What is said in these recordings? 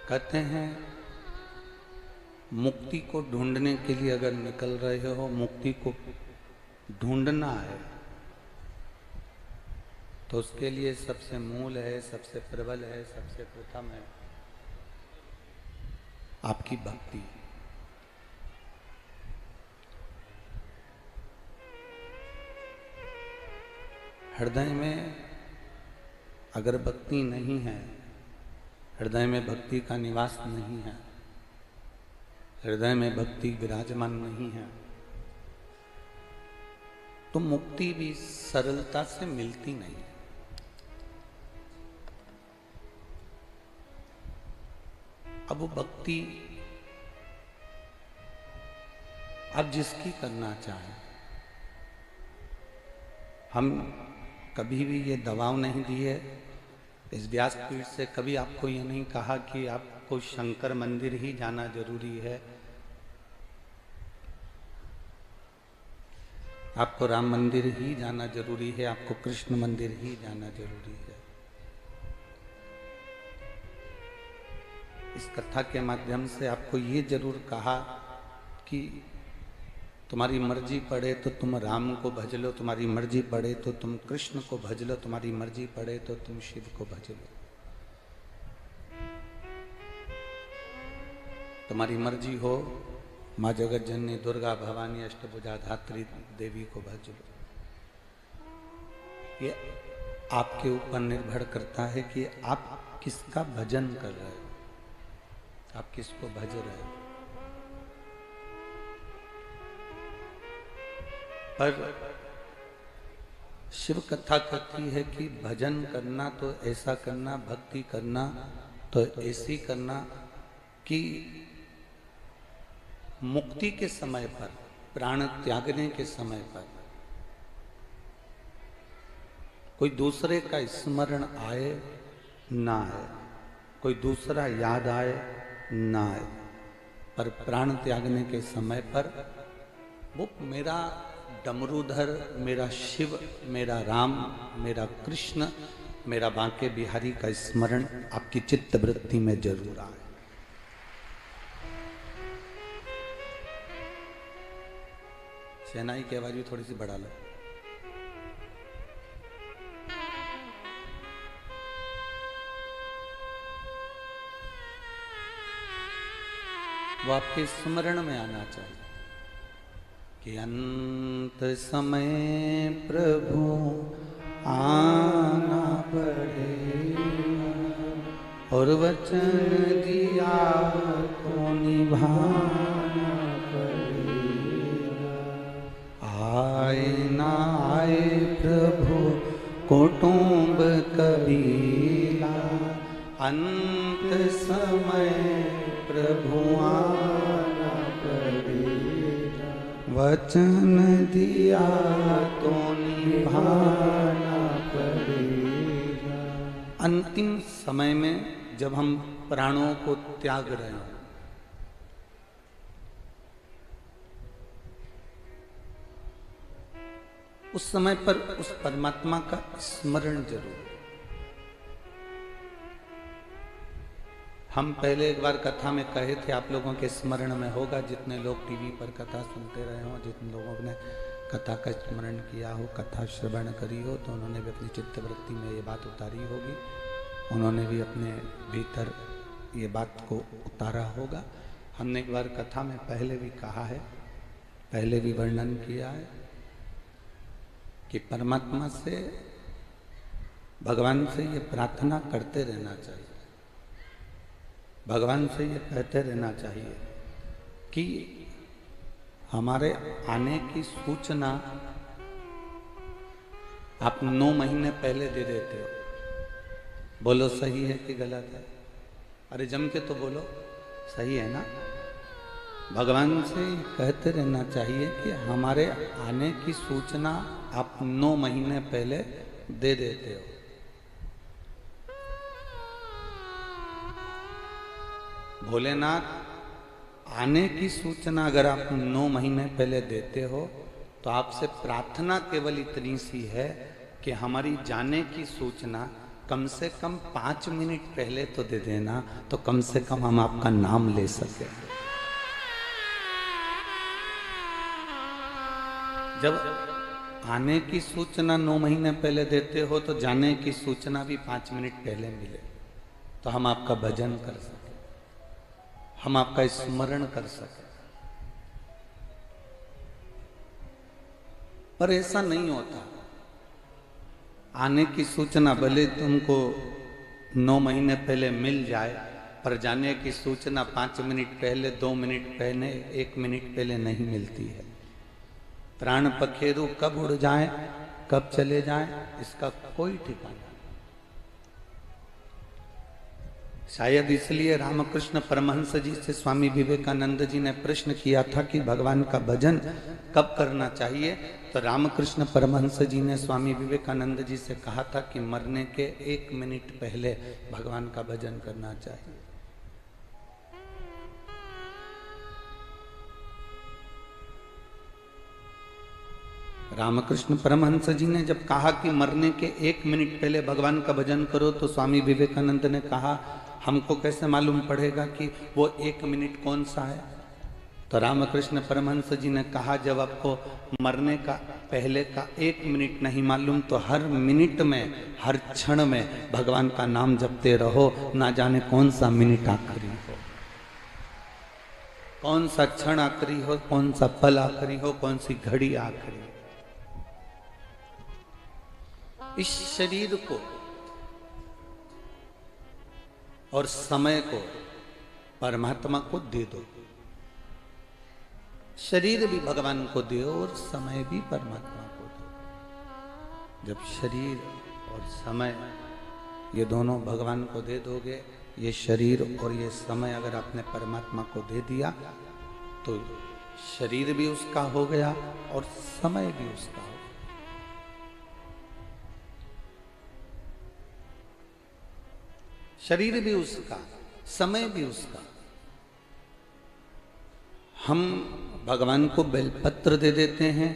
कहते हैं मुक्ति को ढूंढने के लिए अगर निकल रहे हो, मुक्ति को ढूंढना है, तो उसके लिए सबसे मूल है, सबसे प्रबल है, सबसे प्रथम है आपकी भक्ति। हृदय में अगर भक्ति नहीं है, हृदय में भक्ति का निवास नहीं है, हृदय में भक्ति विराजमान नहीं है, तो मुक्ति भी सरलता से मिलती नहीं। अब वो भक्ति आप जिसकी करना चाहें, हम कभी भी ये दबाव नहीं दिए, इस व्यासपीठ से कभी आपको ये नहीं कहा कि आपको शंकर मंदिर ही जाना जरूरी है, आपको राम मंदिर ही जाना जरूरी है, आपको कृष्ण मंदिर ही जाना जरूरी है। इस कथा के माध्यम से आपको ये जरूर कहा कि तुम्हारी मर्जी पड़े तो तुम राम को भज लो, तुम्हारी मर्जी पड़े तो तुम कृष्ण को भज लो, तुम्हारी मर्जी पड़े तो तुम शिव को भज लो, तुम्हारी मर्जी हो माँ जगत जननी दुर्गा भवानी अष्टभुजा धात्री देवी को भज लो। ये आपके ऊपर निर्भर करता है कि आप किसका भजन कर रहे हो, आप किसको भज रहे हो। पर शिव कथा कहती है कि भजन करना तो ऐसा करना, भक्ति करना तो ऐसी करना कि मुक्ति के समय पर, प्राण त्यागने के समय पर कोई दूसरे का स्मरण आए ना आए, कोई दूसरा याद आए ना आए, पर प्राण त्यागने के समय पर वो मेरा डमरूधर, मेरा शिव, मेरा राम, मेरा कृष्ण, मेरा बांके बिहारी का स्मरण आपकी चित्त वृत्ति में जरूर आए। शहनाई की आवाज भी थोड़ी सी बढ़ा लो। वो आपके स्मरण में आना चाहिए कि अंत समय प्रभु आना पड़ेगा और वचन दिया को निभाना पड़ेगा। आए ना आए प्रभु कुटुंब कबीला, अंत समय प्रभु आना पड़ेगा, वचन दिया तो निभाना पड़ेगा। अंतिम समय में जब हम प्राणों को त्याग रहे हैं, उस समय पर उस परमात्मा का स्मरण जरूर। हम पहले एक बार कथा में कहे थे, आप लोगों के स्मरण में होगा, जितने लोग टीवी पर कथा सुनते रहे हो, जितने लोगों ने कथा का स्मरण किया हो, कथा श्रवण करी हो, तो उन्होंने भी अपनी चित्तवृत्ति में ये बात उतारी होगी, उन्होंने भी अपने भीतर ये बात को उतारा होगा। हमने एक बार कथा में पहले भी कहा है, पहले भी वर्णन किया है कि परमात्मा से, भगवान से ये प्रार्थना करते रहना चाहिए, भगवान से ये कहते रहना चाहिए कि हमारे आने की सूचना आप 9 महीने पहले दे देते हो। बोलो सही है कि गलत है? अरे जम के तो बोलो, सही है ना? भगवान से कहते रहना चाहिए कि हमारे आने की सूचना आप 9 महीने पहले दे देते हो। भोलेनाथ आने की सूचना अगर आप 9 महीने पहले देते हो, तो आपसे प्रार्थना केवल इतनी सी है कि हमारी जाने की सूचना कम से कम 5 मिनट पहले तो दे देना, तो कम से कम हम आपका नाम ले सके। जब आने की सूचना 9 महीने पहले देते हो तो जाने की सूचना भी 5 मिनट पहले मिले, तो हम आपका भजन कर सके, हम आपका स्मरण कर सके। पर ऐसा नहीं होता। आने की सूचना भले तुमको 9 महीने पहले मिल जाए, पर जाने की सूचना 5 मिनट पहले, 2 मिनट पहले, 1 मिनट पहले नहीं मिलती है। प्राण पखेरु कब उड़ जाए, कब चले जाए, इसका कोई ठिकाना। शायद इसलिए रामकृष्ण परमहंस जी से स्वामी विवेकानंद जी ने प्रश्न किया था कि भगवान का भजन कब करना चाहिए, तो रामकृष्ण परमहंस जी ने स्वामी विवेकानंद जी से कहा था कि मरने के 1 मिनट पहले भगवान का भजन करना चाहिए। रामकृष्ण परमहंस जी ने जब कहा कि मरने के 1 मिनट पहले भगवान का भजन करो, तो स्वामी विवेकानंद ने कहा हमको कैसे मालूम पड़ेगा कि वो 1 मिनट कौन सा है। तो रामकृष्ण परमहंस जी ने कहा जब आपको मरने का पहले का 1 मिनट नहीं मालूम, तो हर मिनट में, हर क्षण में भगवान का नाम जपते रहो, ना जाने कौन सा मिनट आखिरी हो, कौन सा क्षण आखिरी हो, कौन सा पल आखिरी हो, कौन सी घड़ी आखिरी हो। इस शरीर को और समय को परमात्मा को दे दो। शरीर भी भगवान को दो और समय भी परमात्मा को दो। जब शरीर और समय ये दोनों भगवान को दे दोगे, ये शरीर और ये समय अगर आपने परमात्मा को दे दिया, तो शरीर भी उसका हो गया और समय भी उसका हो गया। शरीर भी उसका, समय भी उसका। हम भगवान को बेलपत्र दे देते हैं,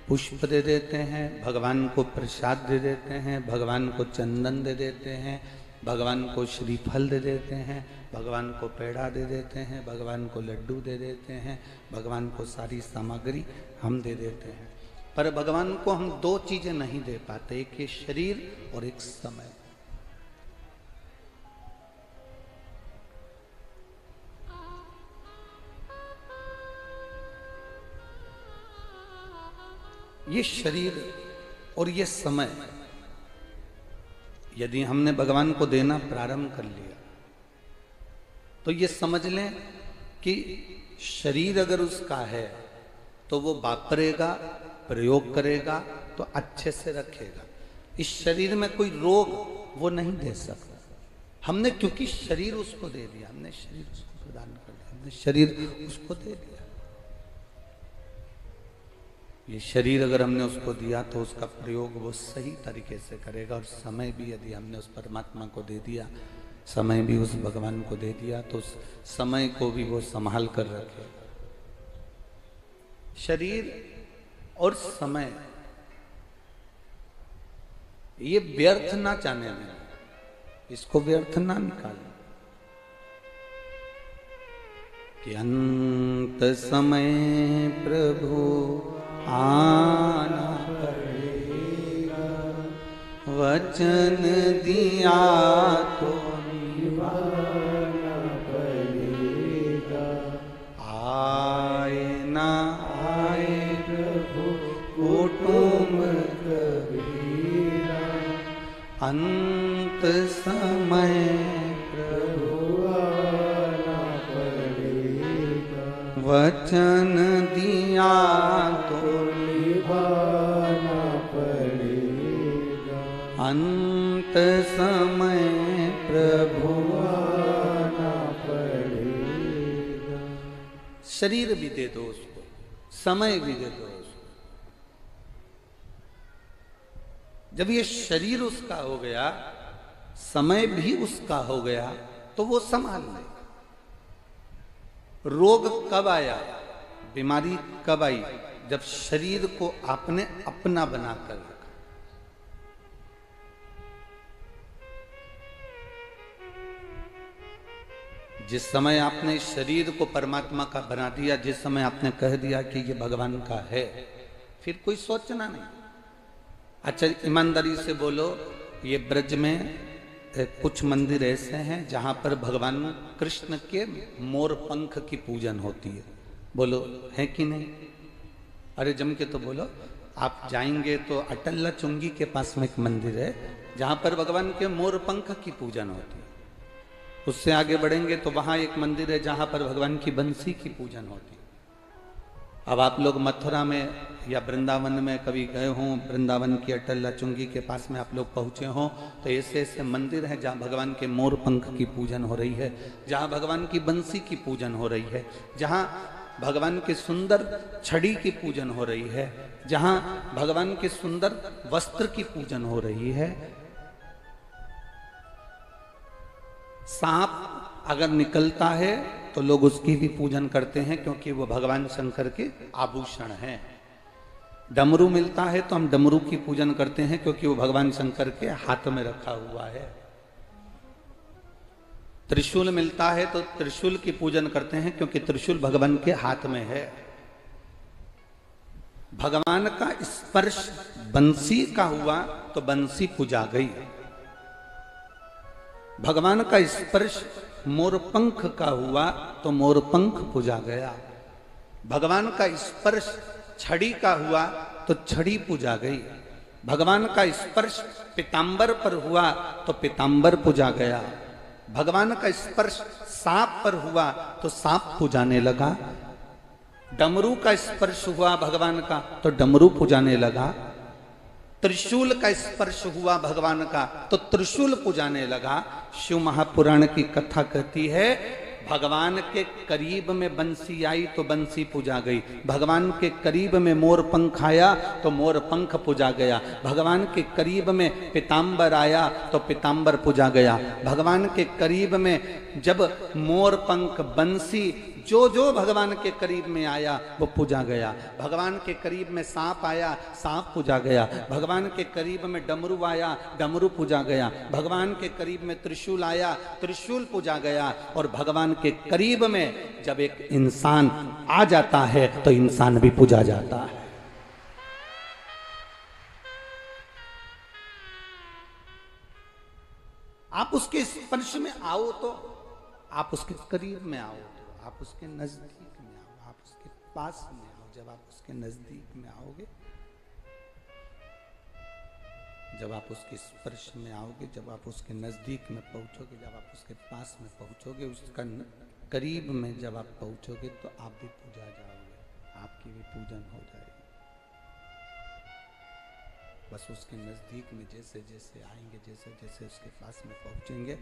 पुष्प दे देते हैं, भगवान को प्रसाद दे देते हैं, भगवान को चंदन दे देते हैं, भगवान को श्रीफल दे देते हैं, भगवान को पेड़ा दे देते हैं, भगवान को लड्डू दे देते हैं, भगवान को सारी सामग्री हम दे देते हैं। पर भगवान को हम 2 चीजें नहीं दे पाते, एक ये शरीर और एक समय। ये शरीर और ये समय यदि हमने भगवान को देना प्रारंभ कर लिया, तो ये समझ लें कि शरीर अगर उसका है तो वो वापरेगा, प्रयोग करेगा तो अच्छे से रखेगा। इस शरीर में कोई रोग वो नहीं दे सकता। हमने क्योंकि शरीर उसको दे दिया, हमने शरीर उसको प्रदान कर दिया, हमने शरीर उसको दे दिया। ये शरीर अगर हमने उसको दिया तो उसका प्रयोग वो सही तरीके से करेगा, और समय भी यदि हमने उस परमात्मा को दे दिया, समय भी उस भगवान को दे दिया, तो उस समय को भी वो संभाल कर रखेगा। शरीर और समय ये व्यर्थ ना जाने देना, इसको व्यर्थ ना निकालें कि अंत समय प्रभु आना पड़ेगा, वचन दिया तो निभाना पड़ेगा। आए ना आए प्रभु कुटुंब कबीरा, अंत समय प्रभु आना पड़ेगा, वचन दिया तो निभाना पड़ेगा, अंत समय प्रभु आना पड़ेगा। शरीर भी दे दो उसको, समय भी दे दो उसको। जब ये शरीर उसका हो गया, समय भी उसका हो गया, तो वो संभाल लेगा। रोग कब आया, बीमारी कब आई? जब शरीर को आपने अपना बनाकर रखा। जिस समय आपने शरीर को परमात्मा का बना दिया, जिस समय आपने कह दिया कि ये भगवान का है, फिर कोई सोचना नहीं। अच्छा ईमानदारी से बोलो, ये ब्रज में कुछ मंदिर ऐसे हैं जहां पर भगवान कृष्ण के मोर पंख की पूजन होती है, बोलो है कि नहीं? अरे जम के तो बोलो। आप जाएंगे तो अटल्ला चुंगी के पास में एक मंदिर है जहां पर भगवान के मोर पंख की पूजन होती है। उससे आगे बढ़ेंगे तो वहां एक मंदिर है जहां पर भगवान की बंसी की पूजन होती है। अब आप लोग मथुरा में या वृंदावन में कभी गए हों, वृंदावन की अटल्ला चुंगी के पास में आप लोग पहुंचे हों, तो ऐसे ऐसे मंदिर हैं जहां भगवान के मोर पंख की पूजन हो रही है, जहां भगवान की बंसी की पूजन हो रही है, जहां भगवान के सुंदर छड़ी की पूजन हो रही है, जहां भगवान के सुंदर वस्त्र की पूजन हो रही है। सांप अगर निकलता है तो लोग उसकी भी पूजन करते हैं क्योंकि वो भगवान शंकर के आभूषण हैं। डमरू मिलता है तो हम डमरू की पूजन करते हैं क्योंकि वो भगवान शंकर के हाथ में रखा हुआ है। त्रिशूल मिलता है तो त्रिशूल की पूजन करते हैं क्योंकि त्रिशूल भगवान के हाथ में है। भगवान का स्पर्श बंसी का हुआ तो बंसी पूजा गई। भगवान का स्पर्श मोरपंख का हुआ तो मोरपंख पूजा गया। भगवान का स्पर्श छड़ी का हुआ तो छड़ी पूजा गई। भगवान का स्पर्श पीतांबर पर हुआ तो पीतांबर पूजा गया। भगवान का स्पर्श सांप पर हुआ तो सांप पूजाने लगा। डमरू का स्पर्श हुआ भगवान का तो डमरू पूजाने लगा। त्रिशूल का स्पर्श हुआ भगवान का तो त्रिशूल पूजाने लगा। शिव महापुराण की कथा कहती है, भगवान के करीब में बंसी आई तो बंसी पूजा गई। भगवान के करीब में मोर पंख आया तो मोर पंख पूजा गया। भगवान के करीब में पीतांबर आया तो पीतांबर पूजा गया। भगवान के करीब में जब मोर पंख बंसी जो जो भगवान के करीब में आया वो पूजा गया। भगवान के करीब में सांप आया, सांप पूजा गया। भगवान के करीब में डमरू आया, डमरू पूजा गया। भगवान के करीब में त्रिशूल आया, त्रिशूल पूजा गया। और भगवान के करीब में जब एक इंसान आ जाता है तो इंसान भी पूजा जाता है। आप उसके स्पर्श में आओ तो, आप उसके करीब में आओ तो, आप उसके नजदीक में आओ, आप उसके पास में आओ। जब आप उसके नजदीक में आओगे, जब आप उसके स्पर्श में आओगे, जब आप उसके नजदीक में पहुंचोगे, जब आप उसके पास में पहुंचोगे, उसका करीब में जब आप पहुंचोगे तो आप भी पूजा जाओगे, आपकी भी पूजन हो जाएगी। बस उसके नजदीक में जैसे जैसे आएंगे, जैसे जैसे उसके पास में पहुंचेंगे,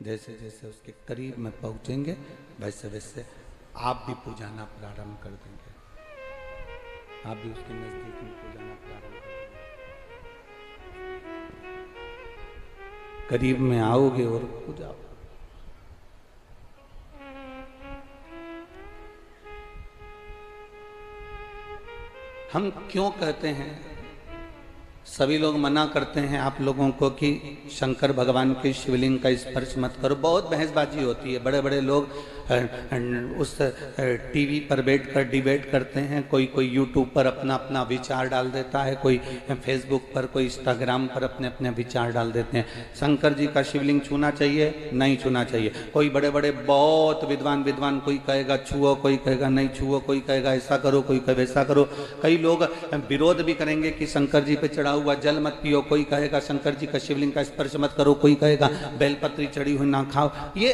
जैसे जैसे उसके करीब में पहुंचेंगे, वैसे वैसे आप भी पूजाना प्रारंभ कर देंगे। आप भी उसके नजदीक में पूजाना प्रारंभ कर देंगे। करीब में आओगे और पूजा। हम क्यों कहते हैं, सभी लोग मना करते हैं आप लोगों को कि शंकर भगवान के शिवलिंग का स्पर्श मत करो। बहुत बहसबाजी होती है, बड़े बड़े लोग उस टीवी पर बैठकर डिबेट करते हैं। कोई कोई यूट्यूब पर अपना अपना विचार डाल देता है, कोई फेसबुक पर, कोई इंस्टाग्राम पर अपने अपने विचार डाल देते हैं। शंकर जी का शिवलिंग छूना चाहिए, नहीं छूना चाहिए। कोई बड़े बड़े बहुत विद्वान कोई कहेगा छुओ, कोई कहेगा नहीं छुओ, कोई कहेगा ऐसा करो, कोई कहे वैसा करो। कई लोग विरोध भी करेंगे कि शंकर जी पे चढ़ा हुआ जल मत पियो, कोई कहेगा शंकर जी का शिवलिंग का स्पर्श मत करो, कोई कहेगा बेलपत्री चढ़ी हुई ना खाओ। ये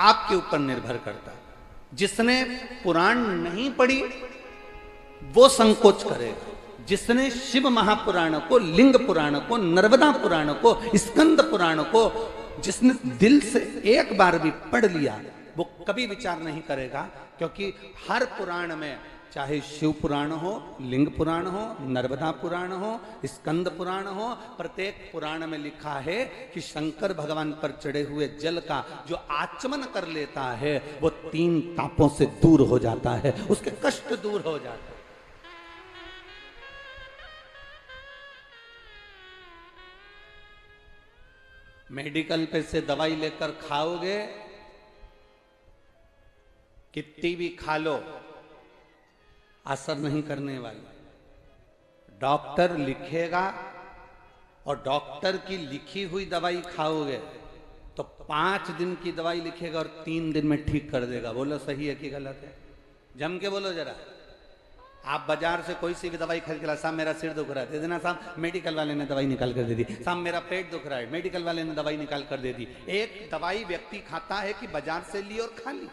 आपके ऊपर निर्भर करता है। जिसने पुराण नहीं पढ़ी वो संकोच करेगा। जिसने शिव महापुराण को, लिंग पुराण को, नर्मदा पुराण को, स्कंद पुराण को जिसने दिल से एक बार भी पढ़ लिया वो कभी विचार नहीं करेगा, क्योंकि हर पुराण में, चाहे शिव पुराण हो, लिंग पुराण हो, नर्मदा पुराण हो, स्कंद पुराण हो, प्रत्येक पुराण में लिखा है कि शंकर भगवान पर चढ़े हुए जल का जो आचमन कर लेता है वो 3 तापों से दूर हो जाता है, उसके कष्ट दूर हो जाते हैं। मेडिकल पे से दवाई लेकर खाओगे कितनी भी खा लो असर नहीं करने वाली। डॉक्टर लिखेगा और डॉक्टर की लिखी हुई दवाई खाओगे तो 5 दिन की दवाई लिखेगा और 3 दिन में ठीक कर देगा। बोलो सही है कि गलत है? जम के बोलो जरा। आप बाजार से कोई सी भी दवाई खरीद के ला, साहब मेरा सिर दुख रहा है, दे देना साहब, मेडिकल वाले ने दवाई निकाल कर दे दी। साहब मेरा पेट दुख रहा है, मेडिकल वाले ने दवाई निकाल कर दे दी। एक दवाई व्यक्ति खाता है कि बाजार से ली और खा ली,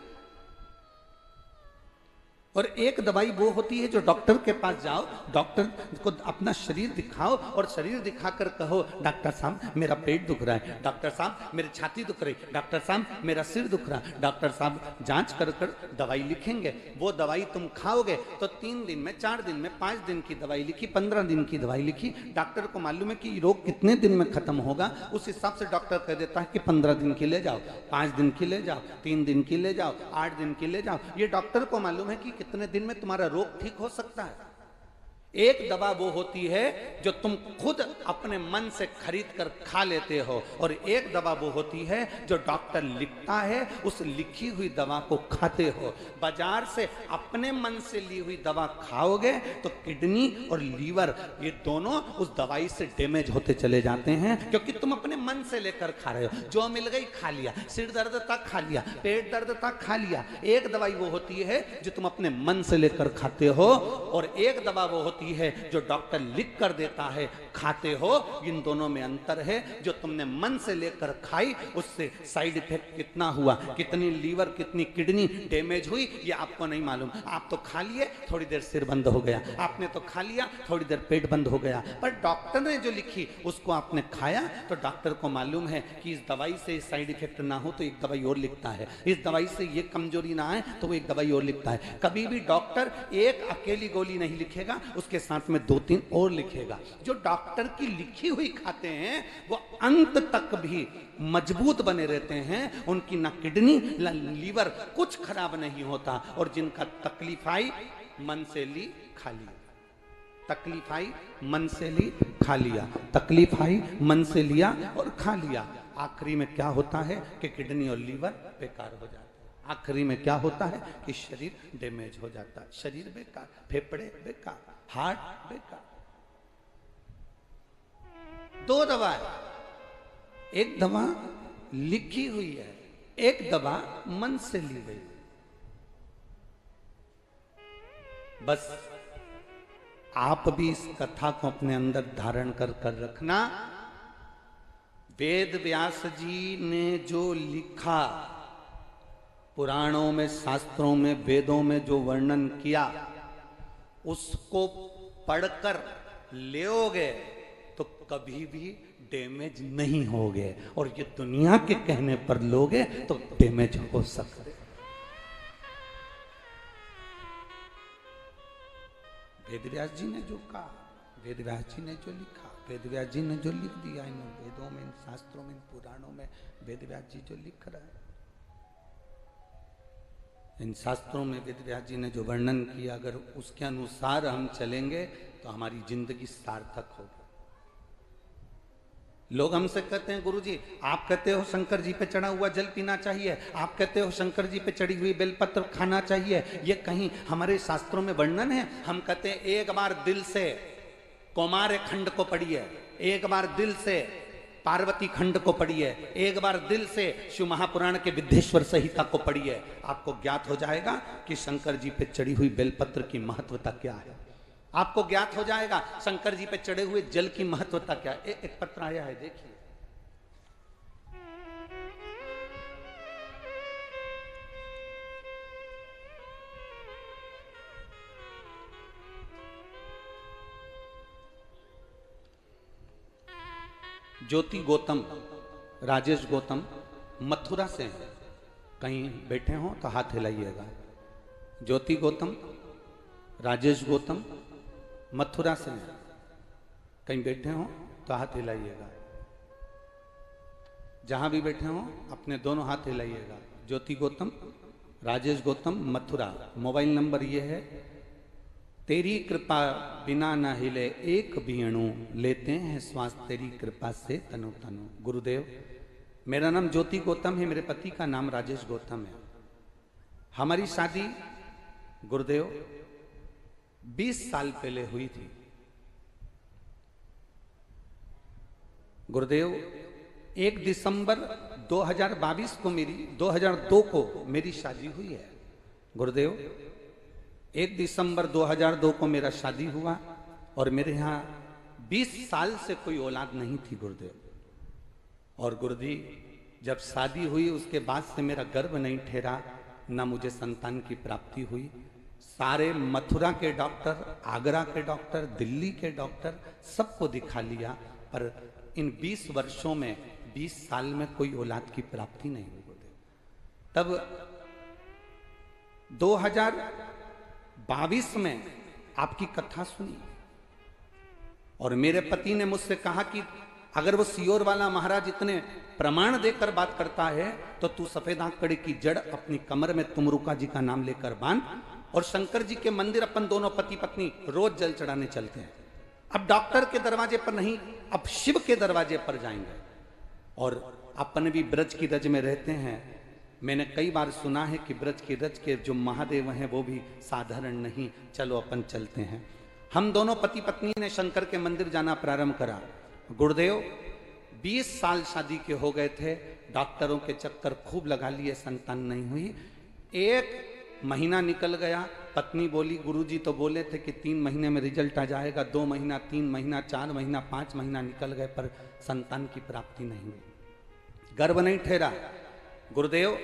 और एक दवाई वो होती है जो डॉक्टर के पास जाओ, डॉक्टर को अपना शरीर दिखाओ और शरीर दिखाकर कहो डॉक्टर साहब मेरा पेट दुख रहा है, डॉक्टर साहब मेरी छाती दुख रही, डॉक्टर साहब मेरा सिर दुख रहा है, डॉक्टर साहब जांच कर कर दवाई लिखेंगे। वो दवाई तुम खाओगे तो 3 दिन में, 4 दिन में, 5 दिन की दवाई लिखी, 15 दिन की दवाई लिखी। डॉक्टर को मालूम है कि रोग कितने दिन में खत्म होगा, उस हिसाब से डॉक्टर कह देता है कि 15 दिन की ले जाओ, 5 दिन की ले जाओ, 3 दिन की ले जाओ, 8 दिन की ले जाओ। ये डॉक्टर को मालूम है कि कितने दिन में तुम्हारा रोग ठीक हो सकता है। एक दवा वो होती है जो तुम खुद अपने मन से खरीद कर खा लेते हो, और एक दवा वो होती है जो डॉक्टर लिखता है, उस लिखी हुई दवा को खाते हो। बाजार से अपने मन से ली हुई दवा खाओगे तो किडनी और लीवर ये दोनों उस दवाई से डैमेज होते चले जाते हैं, क्योंकि तुम अपने मन से लेकर खा रहे हो। जो मिल गई खा लिया, सिर दर्द तक खा लिया, पेट दर्द तक खा लिया। एक दवाई वो होती है जो तुम अपने मन से लेकर खाते हो, और एक दवा वो होती है जो डॉक्टर लिख कर देता है, खाते हो। इन दोनों में अंतर है। जो तुमने मन से लेकर खाई उससे साइड इफेक्ट कितना हुआ, कितनी लीवर कितनी किडनी डैमेज हुई, ये आपको नहीं मालूम। आप तो खा लिए, थोड़ी देर सिर बंद हो गया, आपने तो खा लिया, थोड़ी देर पेट बंद हो गया, पर डॉक्टर ने जो लिखी उसको आपने खाया तो डॉक्टर को मालूम है कि इस दवाई से साइड इफेक्ट ना हो तो एक दवाई और लिखता है, इस दवाई से ये कमजोरी ना आए तो वो एक दवाई और लिखता है। कभी भी डॉक्टर एक अकेली गोली नहीं लिखेगा, उसके साथ में 2-3 और लिखेगा। जो डॉक्टर की लिखी हुई खाते हैं वो अंत तक भी मजबूत बने रहते हैं, उनकी ना किडनी ना लीवर कुछ खराब नहीं होता। और जिनका तकलीफ आई मन से ली खा लिया, तकलीफ आई मन से ली खा लिया, तकलीफ आई मन से लिया और खा लिया। आखिरी में क्या होता है कि किडनी और लीवर बेकार हो जाता है। आखिरी में क्या होता है कि शरीर डैमेज हो जाता है, शरीर बेकार, फेफड़े बेकार, हार्ट बेकार। 2 दवा है, एक दवा लिखी हुई है, एक दवा मन से ली गई। बस आप भी इस कथा को अपने अंदर धारण कर कर रखना। वेद व्यास जी ने जो लिखा, पुराणों में, शास्त्रों में, वेदों में जो वर्णन किया, उसको पढ़कर लेओगे तो कभी भी डैमेज नहीं होगे, और ये दुनिया के कहने पर लोगे तो डैमेज हो सकते। वेदव्यास जी ने जो कहा, वेदव्यास जी ने जो लिखा, वेदव्यास जी ने जो लिख दिया इन वेदों में, इन शास्त्रों में, इन पुराणों में, वेदव्यास जी जो लिख रहा है, इन शास्त्रों में वेदव्यास जी ने जो वर्णन किया, अगर उसके अनुसार हम चलेंगे तो हमारी जिंदगी सार्थक होगी। लोग हमसे कहते हैं गुरुजी आप कहते हो शंकर जी पे चढ़ा हुआ जल पीना चाहिए, आप कहते हो शंकर जी पे चढ़ी हुई बेलपत्र खाना चाहिए, ये कहीं हमारे शास्त्रों में वर्णन है? हम कहते हैं एक बार दिल से कौमार खंड को पढ़िए, एक बार दिल से पार्वती खंड को पढ़िए, एक बार दिल से शिव महापुराण के विद्येश्वर संहिता को पढ़िए, आपको ज्ञात हो जाएगा कि शंकर जी पे चढ़ी हुई बेलपत्र की महत्वता क्या है। आपको ज्ञात हो जाएगा शंकर जी पे चढ़े हुए जल की महत्वता क्या है। एक पत्र आया है, देखिए। ज्योति गौतम, राजेश गौतम मथुरा से हैं, कहीं बैठे हो तो हाथ हिलाइएगा। ज्योति गौतम, राजेश गौतम मथुरा से हैं, कहीं बैठे हो तो हाथ हिलाइएगा। जहां भी बैठे हो अपने दोनों हाथ हिलाइएगा। ज्योति गौतम, राजेश गौतम मथुरा। मोबाइल नंबर ये है, तेरी कृपा बिना न हिले एक भी अणु, लेते हैं श्वास तेरी कृपा से तनु तनु। गुरुदेव, मेरा नाम ज्योति गौतम है, मेरे पति का नाम राजेश गौतम है। हमारी शादी गुरुदेव 20 साल पहले हुई थी। गुरुदेव 1 दिसंबर 2022 को 2002 को मेरी शादी हुई है। गुरुदेव 1 दिसंबर 2002 को मेरा शादी हुआ और मेरे यहाँ 20 साल से कोई औलाद नहीं थी गुरुदेव। और गुरुदेव जब शादी हुई उसके बाद से मेरा गर्भ नहीं ठहरा, ना मुझे संतान की प्राप्ति हुई। सारे मथुरा के डॉक्टर, आगरा के डॉक्टर, दिल्ली के डॉक्टर सबको दिखा लिया, पर इन 20 वर्षों में 20 साल में कोई औलाद की प्राप्ति नहीं हुई गुरुदेव। तब 2022 में आपकी कथा सुनी और मेरे पति ने मुझसे कहा कि अगर वो सियोर वाला महाराज इतने प्रमाण देकर बात करता है तो तू सफेद आंख कड़ी की जड़ अपनी कमर में तुमरुका जी का नाम लेकर बांध और शंकर जी के मंदिर अपन दोनों पति पत्नी रोज जल चढ़ाने चलते हैं। अब डॉक्टर के दरवाजे पर नहीं, अब शिव के दरवाजे पर जाएंगे। और अपन भी ब्रज की रज में रहते हैं। मैंने कई बार सुना है कि ब्रज की रज के जो महादेव हैं वो भी साधारण नहीं। चलो अपन चलते हैं। हम दोनों पति पत्नी ने शंकर के मंदिर जाना प्रारंभ करा। गुरुदेव 20 साल शादी के हो गए थे, डॉक्टरों के चक्कर खूब लगा लिए, संतान नहीं हुई। 1 महीना निकल गया, पत्नी बोली गुरुजी तो बोले थे कि 3 महीने में रिजल्ट आ जाएगा। 2 महीना, 3 महीना, 4 महीना, 5 महीना निकल गए, पर संतान की प्राप्ति नहीं हुई, गर्भ नहीं ठहरा। गुरुदेव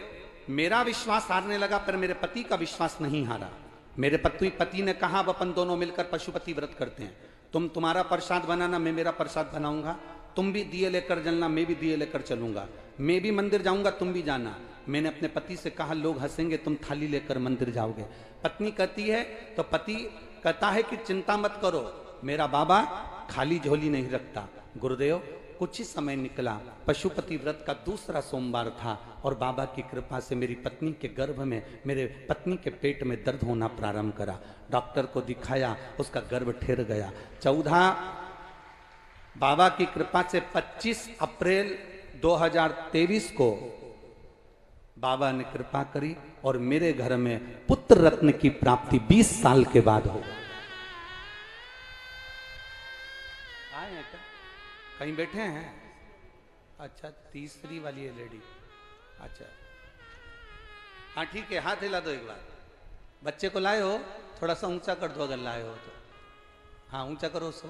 मेरा विश्वास हारने लगा, पर मेरे पति का विश्वास नहीं हारा। मेरे पति ने कहा अब अपन दोनों मिलकर पशुपति व्रत करते हैं। तुम्हारा प्रसाद बनाना, मैं मेरा प्रसाद बनाऊंगा। तुम भी दिए लेकर चलना, मैं भी दिए लेकर चलूंगा। मैं भी मंदिर जाऊंगा, तुम भी जाना। मैंने अपने पति से कहा लोग हंसेंगे, तुम थाली लेकर मंदिर जाओगे। पत्नी कहती है, तो पति कहता है कि चिंता मत करो, मेरा बाबा खाली झोली नहीं रखता। गुरुदेव कुछ ही समय निकला, पशुपति व्रत का दूसरा सोमवार था और बाबा की कृपा से मेरी पत्नी के गर्भ में, मेरे पत्नी के पेट में दर्द होना प्रारंभ करा। डॉक्टर को दिखाया, उसका गर्भ ठहर गया। 14 बाबा की कृपा से 25 अप्रैल 2023 को बाबा ने कृपा करी और मेरे घर में पुत्र रत्न की प्राप्ति 20 साल के बाद हो। आए हैं क्या? कहीं बैठे हैं? अच्छा, तीसरी वाली है लेडी। अच्छा हाँ ठीक है, हाथ हिला दो एक बार। बच्चे को लाए हो, थोड़ा सा ऊंचा कर दो अगर लाए हो तो। हाँ ऊंचा करो उसको।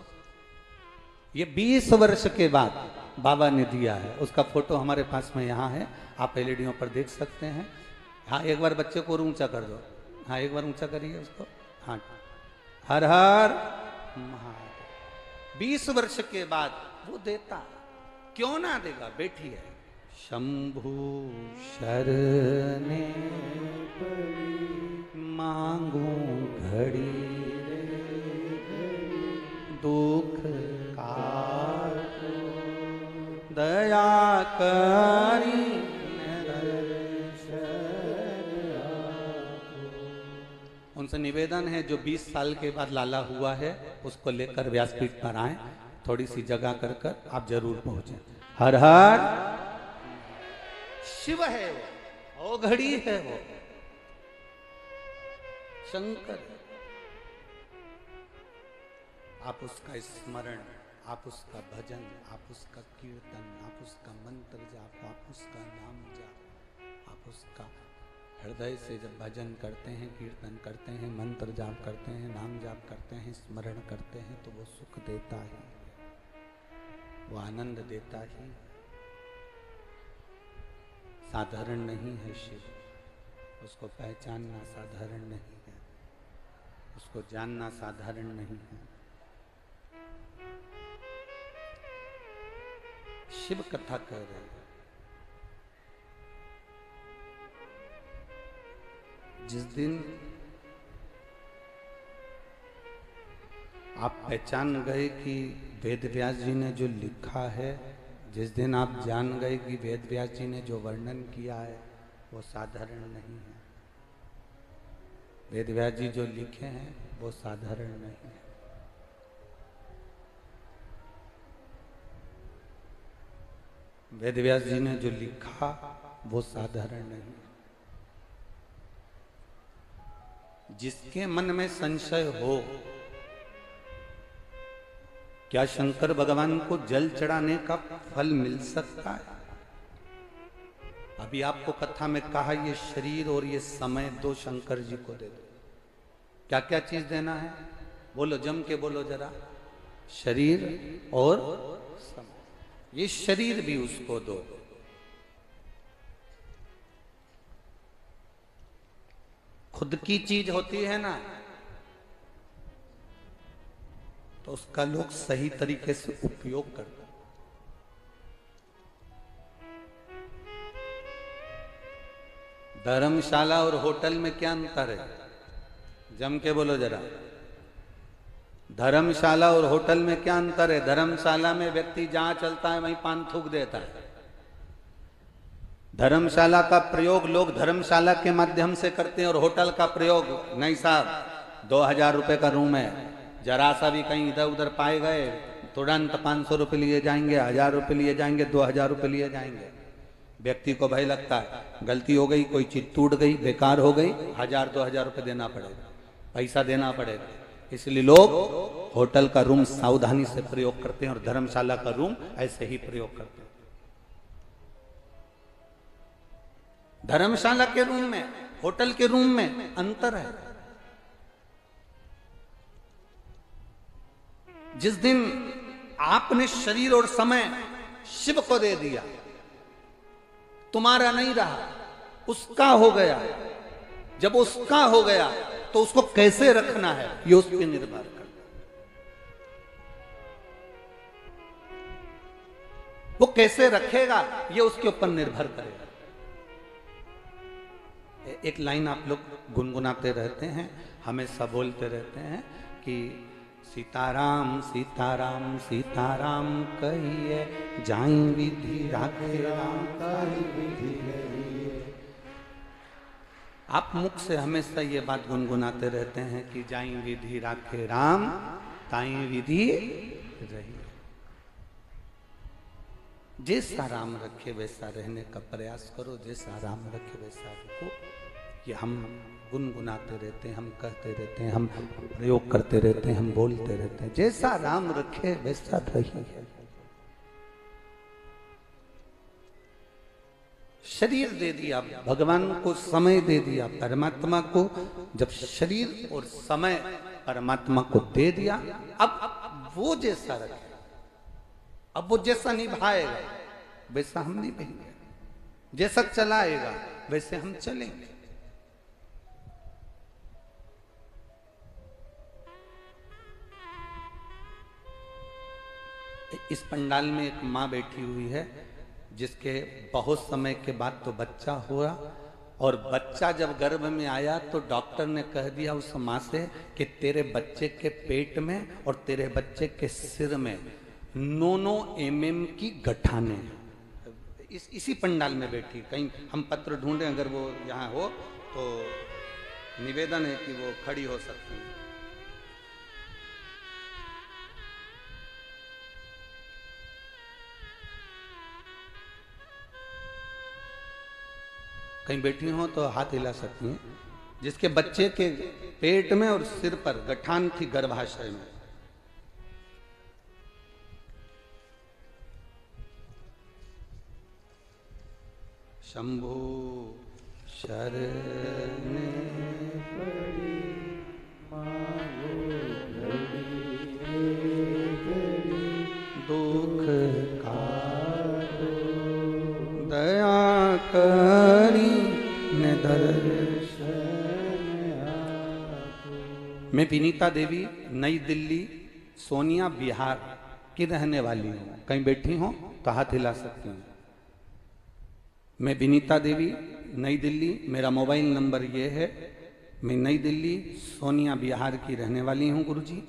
ये 20 वर्ष के बाद बाबा ने दिया है, उसका फोटो हमारे पास में यहाँ है, आप एलईडीओं पर देख सकते हैं। हाँ एक बार बच्चे को ऊंचा कर दो। हाँ एक बार ऊंचा करिए उसको। हाँ हर हर महादेव। 20 वर्ष के बाद वो देता, क्यों ना देगा? बेटी है। शंभु शरणे मांगू घड़ी दुख दया करी। उनसे निवेदन है जो 20 साल के बाद लाला हुआ है उसको लेकर व्यासपीठ पर आए, थोड़ी सी जगह कर कर आप जरूर पहुंचे। हर हर शिव है वो घड़ी है वो शंकर। आप उसका स्मरण, आप उसका भजन, आप उसका कीर्तन, आप उसका मंत्र जाप, आप उसका नाम जाप, आप उसका हृदय से जब भजन करते हैं, कीर्तन करते हैं, मंत्र जाप करते हैं, नाम जाप करते हैं, स्मरण करते हैं, तो वो सुख देता ही, वो आनंद देता ही। साधारण नहीं है शिव, उसको पहचानना साधारण नहीं है, उसको जानना साधारण नहीं है। शिव कथा कह रहे हैं। जिस दिन आप पहचान गए कि वेद व्यास जी ने जो लिखा है, जिस दिन आप जान गए कि वेद व्यास जी ने जो वर्णन किया है वो साधारण नहीं है, वेद व्यास जी जो लिखे हैं वो साधारण नहीं है। वेद व्यास जी ने जो लिखा वो साधारण नहीं है। जिसके मन में संशय हो, क्या शंकर भगवान को जल चढ़ाने का फल मिल सकता है? अभी आपको कथा में कहा, ये शरीर और ये समय दो शंकर जी को दे दो। क्या क्या चीज देना है? बोलो, जम के बोलो जरा। शरीर और समय। ये शरीर भी उसको दो। खुद की चीज होती है ना, तो उसका लोग सही तरीके से उपयोग करते। धर्मशाला और होटल में क्या अंतर है? जम के बोलो जरा। धर्मशाला और होटल में क्या अंतर है? धर्मशाला में व्यक्ति जहां चलता है वहीं पान थूक देता है। धर्मशाला का प्रयोग लोग धर्मशाला के माध्यम से करते हैं, और होटल का प्रयोग नहीं साहब, 2000 रुपए का रूम है, जरा सा भी कहीं इधर उधर पाए गए तुरंत 500 रुपये लिए जाएंगे, 1000 रुपये लिए जाएंगे, 2000 रुपये लिए जाएंगे। व्यक्ति को भय लगता है गलती हो गई, कोई चीज टूट गई, बेकार हो गई, 1000-2000 रुपये देना पड़ेगा, पैसा देना पड़ेगा। इसलिए लोग होटल का रूम सावधानी से प्रयोग करते हैं और धर्मशाला का रूम ऐसे ही प्रयोग करते हैं। धर्मशाला के रूम में, होटल के रूम में अंतर है। जिस दिन आपने शरीर और समय शिव को दे दिया, तुम्हारा नहीं रहा, उसका हो गया। जब उसका हो गया तो उसको कैसे रखना है ये उस पर निर्भर करता है। वो कैसे रखेगा ये उसके ऊपर निर्भर करेगा। एक लाइन आप लोग गुनगुनाते रहते हैं, हमेशा बोलते रहते हैं कि सीताराम सीताराम सीताराम कहिए, जाई विधि राखे राम ताई विधि रहिए। आप मुख से हमेशा ये बात गुनगुनाते रहते हैं कि जाई विधि राखे राम ताई विधि रहिए। जैसा राम रखे वैसा रहने का प्रयास करो, जैसा राम रखे वैसा रखो। ये हम गुनगुनाते रहते हैं, हम कहते रहते हैं, हम प्रयोग करते रहते हैं, हम बोलते रहते हैं, जैसा राम रखे वैसा रहिए। शरीर दे दिया भगवान को, समय दे दिया परमात्मा को। जब शरीर और समय परमात्मा को दे दिया, अब वो जैसा रखे, अब वो जैसा निभाएगा वैसा हम निभाएंगे, जैसा चलाएगा वैसे हम चलेंगे। इस पंडाल में एक माँ बैठी हुई है जिसके बहुत समय के बाद तो बच्चा हुआ, और बच्चा जब गर्भ में आया तो डॉक्टर ने कह दिया उस माँ से कि तेरे बच्चे के पेट में और तेरे बच्चे के सिर में 9 mm की गठाने। इसी पंडाल में बैठी, कहीं हम पत्र ढूंढे, अगर वो यहाँ हो तो निवेदन है कि वो खड़ी हो सकती है। कहीं बैठी हो तो हाथ हिला सकती हैं। जिसके बच्चे के पेट में और सिर पर गठान थी गर्भाशय में। शंभु शरण पड़ी मांगो दुख का दया करी ने दर्शन। मैं विनीता देवी नई दिल्ली सोनिया बिहार की रहने वाली हूँ। कहीं बैठी हो तो हाथ हिला सकती हूँ। मैं विनीता देवी नई दिल्ली, मेरा मोबाइल नंबर ये है। मैं नई दिल्ली सोनिया बिहार की रहने वाली हूँ। गुरुजी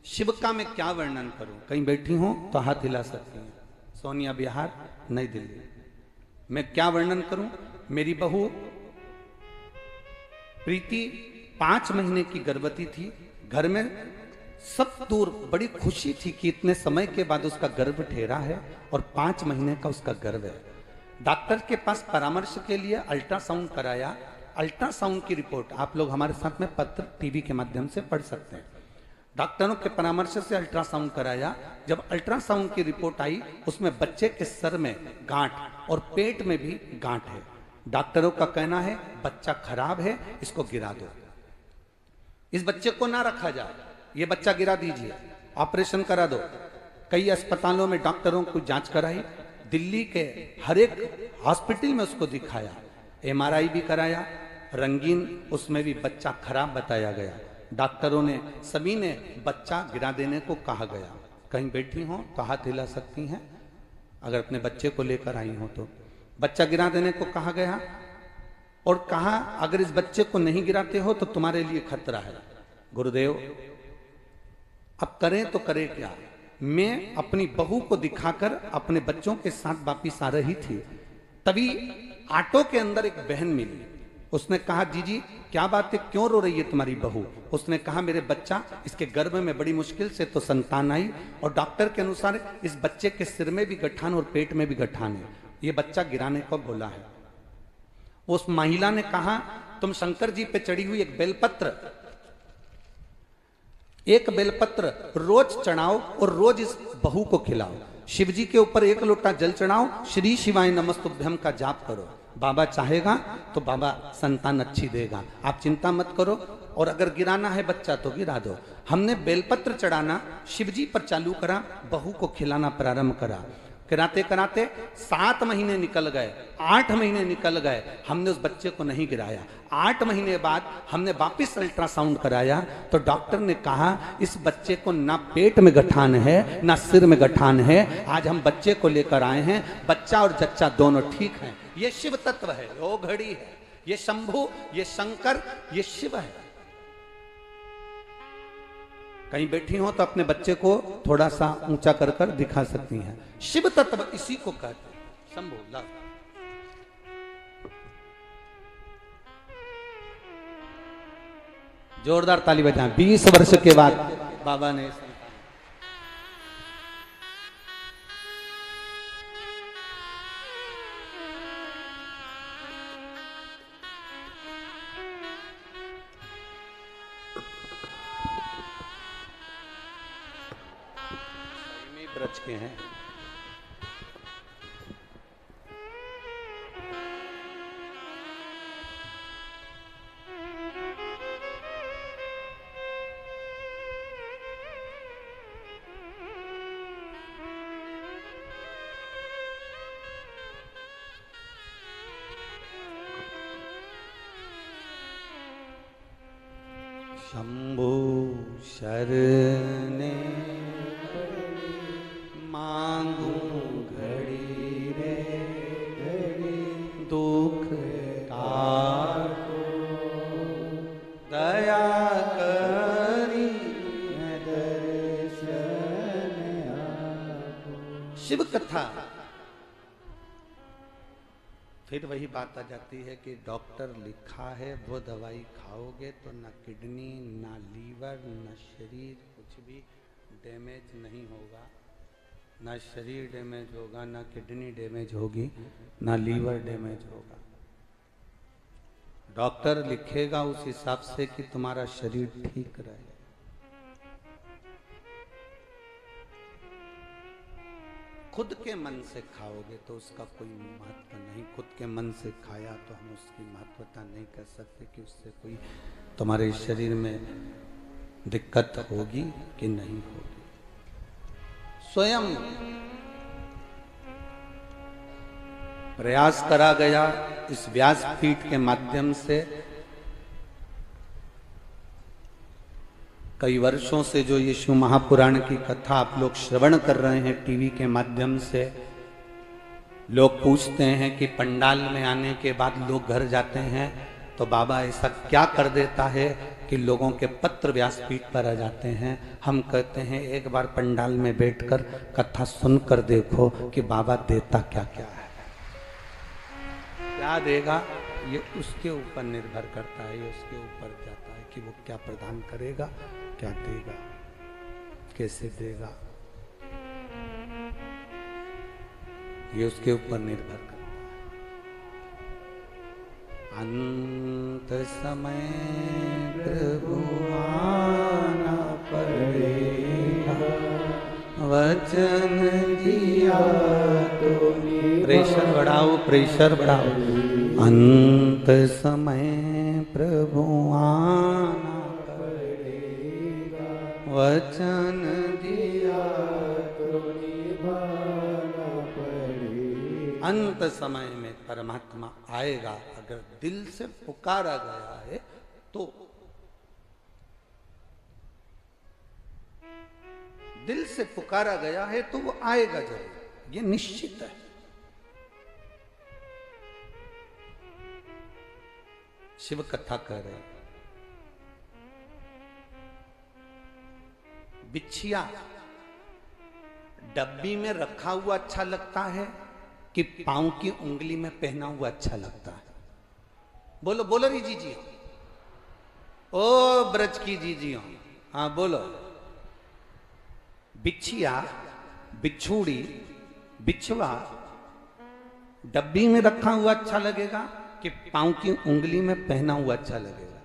शिव का मैं क्या वर्णन करूँ? कहीं बैठी हो तो हाथ हिला सकती हूँ। सोनिया बिहार नई दिल्ली, मैं क्या वर्णन करूं? मेरी बहू प्रीति 5 महीने की गर्भवती थी। घर में सब दूर बड़ी खुशी थी कि इतने समय के बाद उसका गर्भ ठहरा है और 5 महीने का उसका गर्भ है। डॉक्टर के पास परामर्श के लिए अल्ट्रासाउंड कराया अल्ट्रासाउंड की रिपोर्ट आप लोग हमारे साथ में पत्र टीवी के माध्यम से पढ़ सकते हैं। डॉक्टरों के परामर्श से अल्ट्रासाउंड कराया। जब अल्ट्रासाउंड की रिपोर्ट आई उसमें बच्चे के सर में गांठ और पेट में भी गांठ है। डॉक्टरों का कहना है बच्चा खराब है, इसको गिरा दो, इस बच्चे को ना रखा जाए, ये बच्चा गिरा दीजिए, ऑपरेशन करा दो। कई अस्पतालों में डॉक्टरों को जांच कराई, दिल्ली के हर एक हॉस्पिटल में उसको दिखाया, एमआरआई भी कराया, रंगीन उसमें भी बच्चा खराब बताया गया। डॉक्टरों ने सभी ने बच्चा गिरा देने को कहा गया। कहीं बैठी हो तो हाथ हिला सकती हैं अगर अपने बच्चे को लेकर आई हो तो। बच्चा गिरा देने को कहा गया और कहा अगर इस बच्चे को नहीं गिराते हो तो तुम्हारे लिए खतरा है। गुरुदेव अब करें तो करें क्या। मैं अपनी बहू को दिखाकर अपने बच्चों के साथ वापिस आ रही थी, तभी ऑटो के अंदर एक बहन मिली। उसने कहा जीजी क्या बात है, क्यों रो रही है तुम्हारी बहू। उसने कहा मेरे बच्चा, इसके गर्भ में बड़ी मुश्किल से तो संतान आई और डॉक्टर के अनुसार इस बच्चे के सिर में भी गठान और पेट में भी गठान है, ये बच्चा गिराने को बोला है। उस महिला ने कहा तुम शंकर जी पे चढ़ी हुई एक बेलपत्र रोज चढ़ाओ और रोज इस बहू को खिलाओ। शिव जी के ऊपर 1 लोटा जल चढ़ाओ, श्री शिवाय नमस्तुभ्यम का जाप करो। बाबा चाहेगा तो बाबा संतान अच्छी देगा, आप चिंता मत करो। और अगर गिराना है बच्चा तो गिरा दो। हमने बेलपत्र चढ़ाना शिव जी पर चालू करा, बहू को खिलाना प्रारंभ करा। कराते कराते 7 महीने निकल गए, 8 महीने निकल गए, हमने उस बच्चे को नहीं गिराया। 8 महीने बाद हमने वापिस अल्ट्रासाउंड कराया तो डॉक्टर ने कहा इस बच्चे को ना पेट में गठान है ना सिर में गठान है। आज हम बच्चे को लेकर आए हैं, बच्चा और जच्चा दोनों ठीक हैं। ये शिव तत्व है, वो घड़ी है, ये शंभु, ये शंकर, ये शिव है। कहीं बैठी हो तो अपने बच्चे को थोड़ा सा ऊंचा कर कर दिखा सकती हैं। शिव तत्व इसी को कहते हैं, शंभु लव। जोरदार ताली बजाएं। 20 वर्ष के बाद बाबा ने ब्रज के हैं। शंभु शरणे मांगू घड़ी रे घड़ी, दुख काटो दया करी दर्शन आपो। शिव कथा। फिर वही बात आ जाती है कि डॉक्टर लिखा है वो दवाई खाओगे तो ना किडनी ना लीवर ना शरीर कुछ भी डैमेज नहीं होगा, ना शरीर डैमेज होगा, ना किडनी डैमेज होगी, ना लीवर डैमेज होगा। डॉक्टर लिखेगा उस हिसाब से कि तुम्हारा शरीर ठीक रहे। खुद के मन से खाओगे तो उसका कोई महत्व नहीं। खुद के मन से खाया तो हम उसकी महत्वता नहीं कर सकते कि उससे कोई तुम्हारे शरीर में दिक्कत होगी कि नहीं होगी। स्वयं प्रयास करा गया इस व्यासपीठ के माध्यम से। कई वर्षों से जो ये शिव महापुराण की कथा आप लोग श्रवण कर रहे हैं टीवी के माध्यम से, लोग पूछते हैं कि पंडाल में आने के बाद लोग घर जाते हैं तो बाबा ऐसा क्या कर देता है कि लोगों के पत्र व्यासपीठ पर आ जाते हैं। हम कहते हैं एक बार पंडाल में बैठकर कथा सुनकर देखो कि बाबा देता क्या क्या है। क्या देगा ये उसके ऊपर निर्भर करता है, ये उसके ऊपर जाता है कि वो क्या प्रदान करेगा, क्या देगा, कैसे देगा, ये उसके ऊपर निर्भर करता है। अंत समय प्रभु आना पड़ेगा, वचन दिया तो प्रेशर बढ़ाओ, प्रेशर बढ़ाओ। अंत समय प्रभु आना पड़ेगा, वचन दिया तो निभाना पड़ेगा। अंत समय में परमात्मा आएगा, अगर दिल से पुकारा गया है तो। दिल से पुकारा गया है तो वो आएगा जरूर, ये निश्चित है। शिव कथा कह रहे हैं, बिछिया डब्बी में रखा हुआ अच्छा लगता है कि पांव की उंगली में पहना हुआ अच्छा लगता है? बोलो बोलो री जीजियो, ओ ब्रज की जीजियो, हाँ बोलो। बिछिया, बिछुड़ी, बिछवा डब्बी में रखा हुआ अच्छा लगेगा कि पांव की उंगली में पहना हुआ अच्छा लगेगा?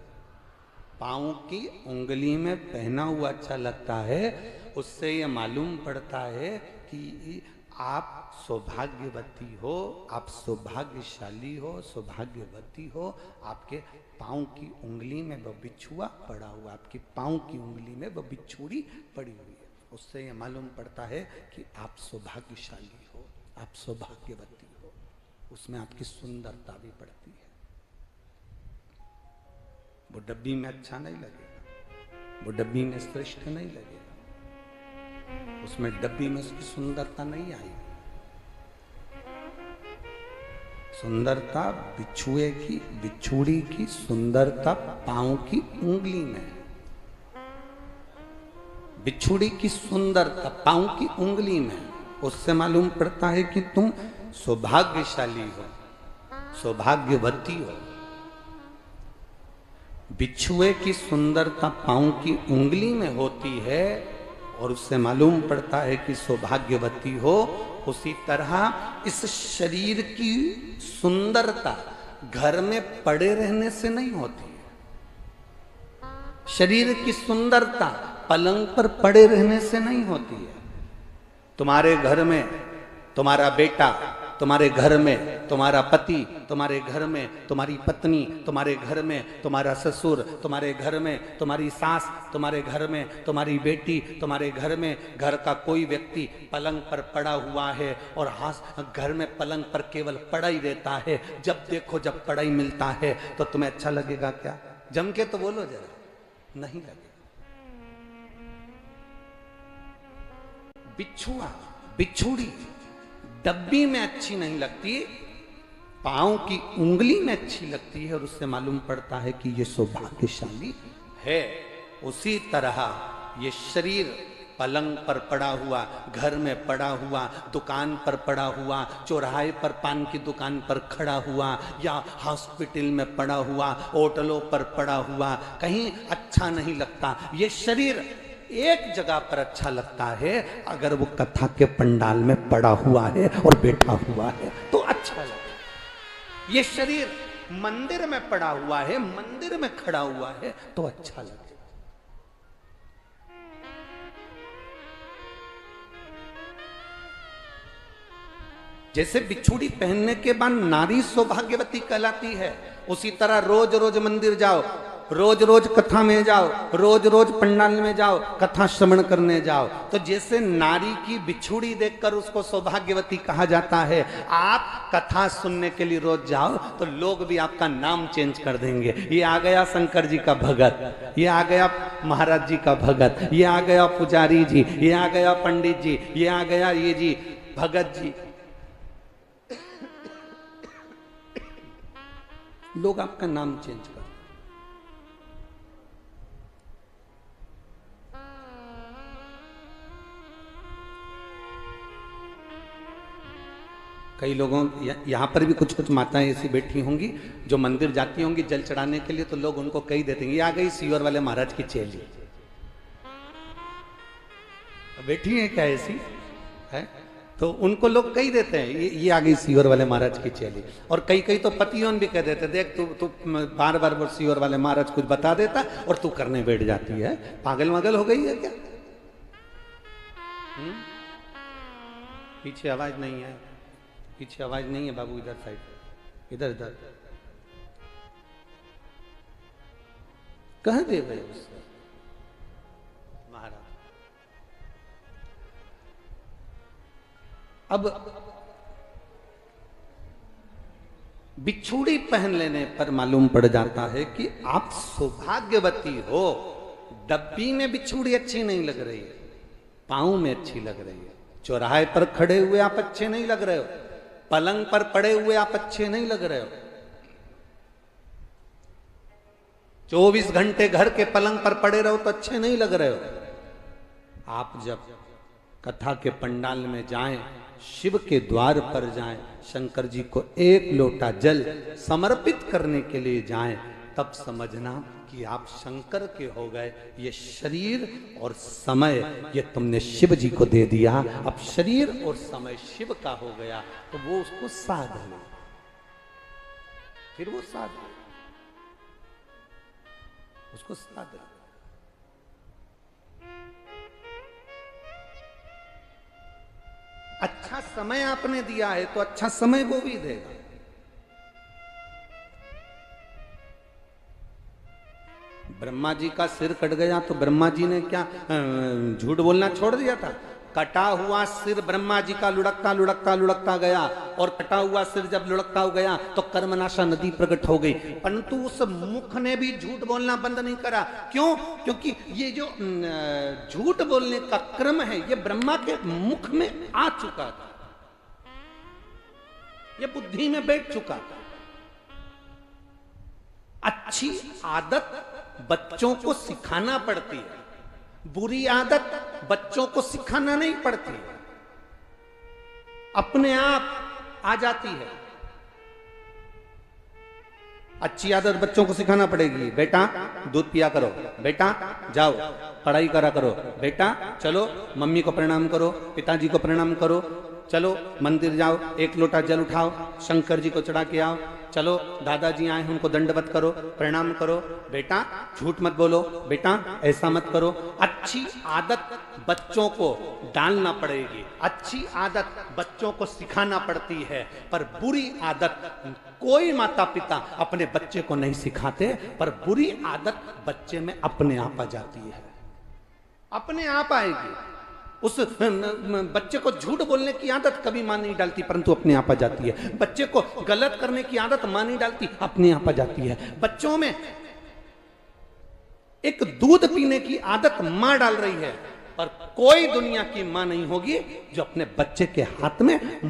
पांव की उंगली में पहना हुआ अच्छा लगता है। उससे ये मालूम पड़ता है कि आप सौभाग्यवती हो, आप सौभाग्यशाली हो, सौभाग्यवती हो। आपके पांव की उंगली में वह बिछुआ पड़ा हुआ, आपकी पांव की उंगली में वह बिछुड़ी पड़ी हुई है। उससे यह मालूम पड़ता है कि आप सौभाग्यशाली हो, आप सौभाग्यवती हो। उसमें आपकी सुंदरता भी पड़ती है। वो डब्बी में अच्छा नहीं लगेगा, वो डब्बी में श्रेष्ठ नहीं लगेगा, उसमें डब्बी में उसकी सुंदरता नहीं आएगी। सुंदरता बिछुए की, बिछुड़ी की सुंदरता पांव की उंगली में। बिछुड़ी की सुंदरता पांव की उंगली में। उससे मालूम पड़ता है कि तुम सौभाग्यशाली हो, सौभाग्यवती हो। बिछुए की सुंदरता पांव की उंगली में होती है और उससे मालूम पड़ता है कि सौभाग्यवती हो। उसी तरह इस शरीर की सुंदरता घर में पड़े रहने से नहीं होती है। शरीर की सुंदरता पलंग पर पड़े रहने से नहीं होती है। तुम्हारे घर में तुम्हारा बेटा, तुम्हारे घर में तुम्हारा पति, तुम्हारे घर में तुम्हारी पत्नी, तुम्हारे घर में तुम्हारा ससुर, तुम्हारे घर में तुम्हारी सास, तुम्हारे घर में तुम्हारी बेटी, तुम्हारे घर में घर का कोई व्यक्ति पलंग पर पड़ा हुआ है और घर में पलंग पर केवल पड़ा ही रहता है। जब देखो जब पड़ा ही मिलता है तो तुम्हें अच्छा लगेगा क्या? जम के तो बोलो जरा, नहीं लगेगा। बिछुआ, बिछुड़ी डब्बी में अच्छी नहीं लगती, पांव की उंगली में अच्छी लगती है और उससे मालूम पड़ता है कि ये सौभाग्यशाली है। उसी तरह ये शरीर पलंग पर पड़ा हुआ, घर में पड़ा हुआ, दुकान पर पड़ा हुआ, चौराहे पर पान की दुकान पर खड़ा हुआ या हॉस्पिटल में पड़ा हुआ, होटलों पर पड़ा हुआ, कहीं अच्छा नहीं लगता। ये शरीर एक जगह पर अच्छा लगता है, अगर वो कथा के पंडाल में पड़ा हुआ है और बैठा हुआ है तो अच्छा लगता। ये शरीर मंदिर में पड़ा हुआ है, मंदिर में खड़ा हुआ है तो अच्छा लगता। जैसे बिछुड़ी पहनने के बाद नारी सौभाग्यवती कहलाती है, उसी तरह रोज रोज मंदिर जाओ, रोज रोज कथा में जाओ, रोज रोज पंडाल में जाओ, कथा श्रवण करने जाओ, तो जैसे नारी की बिछुड़ी देखकर उसको सौभाग्यवती कहा जाता है, आप कथा सुनने के लिए रोज जाओ तो लोग भी आपका नाम चेंज कर देंगे। ये आ गया शंकर जी का भगत, ये आ गया महाराज जी का भगत, ये आ गया पुजारी जी, ये आ गया पंडित जी, ये आ गया ये जी भगत जी। लोग आपका नाम चेंज कर। कई लोगों यहाँ पर भी कुछ कुछ माताएं ऐसी बैठी होंगी जो मंदिर जाती होंगी जल चढ़ाने के लिए, तो लोग उनको कही देते हैं ये आ गई सीवर वाले महाराज की चेली। बैठी है क्या ऐसी है? तो उनको लोग कही देते हैं ये आ गई सीहोर वाले महाराज की चेली। और कई कई तो पतियों भी कह देते, देख तू बार बार वो सीहोर वाले महाराज कुछ बता देता और तू करने बैठ जाती है, पागल मगल हो गई है क्या? पीछे आवाज नहीं है, पीछे आवाज नहीं है बाबू, इधर साइड, इधर इधर कह दे भाई उससे महाराज। अब बिछुड़ी पहन लेने पर मालूम पड़ जाता है कि आप सौभाग्यवती हो। डब्बी में बिछुड़ी अच्छी नहीं लग रही है, पांव में अच्छी लग रही है। चौराहे पर खड़े हुए आप अच्छे नहीं लग रहे हो, पलंग पर पड़े हुए आप अच्छे नहीं लग रहे हो। 24 घंटे घर के पलंग पर पड़े रहो तो अच्छे नहीं लग रहे हो। आप जब कथा के पंडाल में जाएं, शिव के द्वार पर जाएं, शंकर जी को एक लोटा जल समर्पित करने के लिए जाएं, तब समझना कि आप शंकर के हो गए। ये शरीर और समय ये तुमने शिव जी को दे दिया, अब शरीर और समय शिव का हो गया, तो वो उसको साध लो, फिर वो साध लो, उसको साध लो। अच्छा समय आपने दिया है तो अच्छा समय वो भी देगा। ब्रह्मा जी का सिर कट गया तो ब्रह्मा जी ने क्या झूठ बोलना छोड़ दिया था? कटा हुआ सिर ब्रह्मा जी का लुढ़कता लुढ़कता लुढ़कता गया, और कटा हुआ सिर जब लुढ़कता हो गया तो कर्मनाशा नदी प्रकट हो गई। परंतु उस मुख ने भी झूठ बोलना बंद नहीं करा। क्यों? क्योंकि ये जो झूठ बोलने का क्रम है ये ब्रह्मा के मुख में आ चुका था, ये बुद्धि में बैठ चुका था। अच्छी आदत बच्चों को सिखाना पड़ती है, बुरी आदत बच्चों को सिखाना नहीं पड़ती, अपने आप आ जाती है। अच्छी आदत बच्चों को सिखाना पड़ेगी। बेटा दूध पिया करो, बेटा जाओ पढ़ाई करा करो, बेटा चलो मम्मी को प्रणाम करो, पिताजी को प्रणाम करो, चलो मंदिर जाओ, एक लोटा जल उठाओ, शंकर जी को चढ़ा के आओ, चलो दादाजी आए हैं उनको दंडवत करो, प्रणाम करो, बेटा झूठ मत बोलो, बेटा ऐसा मत करो। अच्छी आदत बच्चों को डालना पड़ेगी, अच्छी आदत बच्चों को सिखाना पड़ती है। पर बुरी आदत कोई माता पिता अपने बच्चे को नहीं सिखाते, पर बुरी आदत बच्चे में अपने आप आ जाती है, अपने आप आएगी। उस बच्चे को झूठ बोलने की आदत कभी मां नहीं डालती, परंतु अपने आप आ जाती है। बच्चे को गलत करने की आदत मां नहीं डालती, अपने आप आ जाती है। बच्चों में एक दूध पीने की आदत मां डाल रही है, पर कोई दुनिया की मां नहीं होगी जो अपने बच्चे के हाथ में